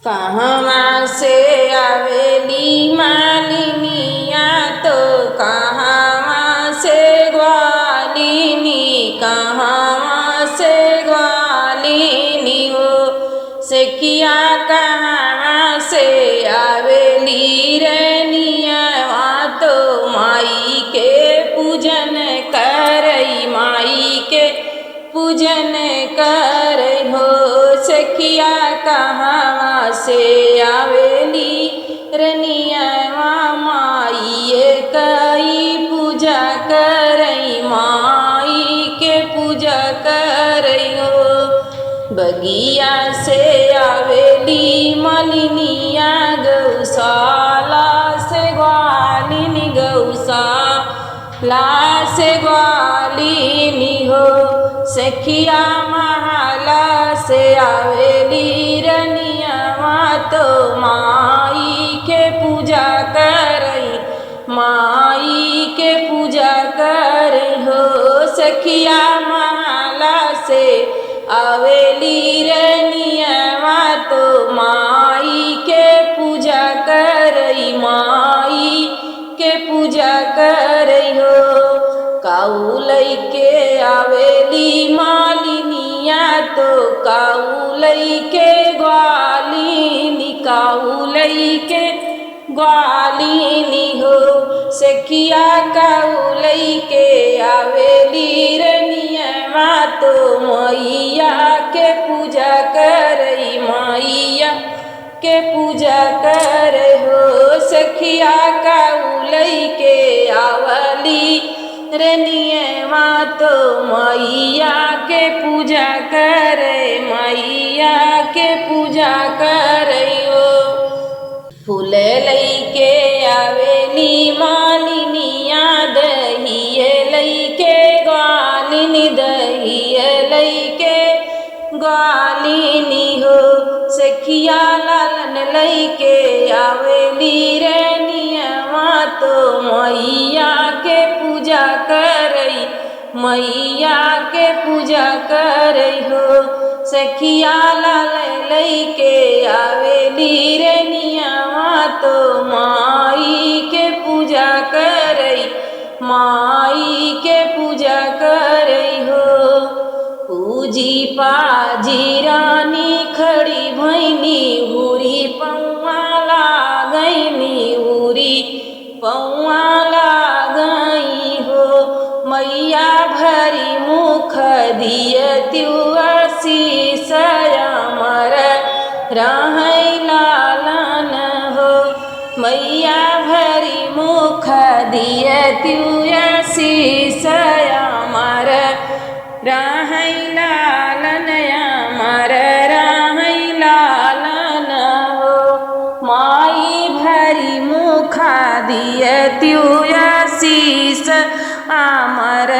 कहवा से आवेली मालिनिया तो कहवा से ग्वालिनी, कहवा से ग्वालिनी हो। सेखिया कहवा से आवेली रनिया तो माई के पूजन करई, माई के पूजन करई हो। सेखिया कहवा से आवेली रनिया माई कई पूजा करई, माई के पूजा करई हो। बगिया से आवेली मालिनिया गौशाला से ग्वालिनी, गौशाला से ग्वालिनी हो। सेखिया महला से आवेली रनिया तो माई के पूजा करई, माई के पूजा करई हो। सेखिया महला से आवेली रनिया तो माई के पूजा करई, माई के पूजा करई हो। काउलई के आवेली मालिनिया तो काउलई के ग्वालिनी, काउलई के ग्वालिनी हो। सेखिया काउलई के आवेली रनिया तो मैया के पूजा करई, मैया के पूजा करे हो। सेखिया काउलई के आवेली रनिया तो मैया के पूजा करे, मैया के पूजा करे हो। फूल लई के आवेली मालिनिया दहिए लई के ग्वालिनी, दहिए लई के ग्वालिनी हो। सेखिया लालन लई के आवेली रनिया तो मैया के पूजा करई, मैया के पूजा करई हो। सेखिया लालन लई के आवेली रनिया तो माई के पूजा करई, माई के पूजा करई हो। पूजी पाजी रानी खड़ी भैनी, उरी पौआ लागैनी, उरी पौआ लागई हो। मैया भरी मुख दियत्यु आशीष अमर रहै लालन हो। मैया भरी मुख दियत्यु आशीष अमर रहै लालन, अमर रहै लालन हो। माई भरी मुख दियत्यु आशीष अमर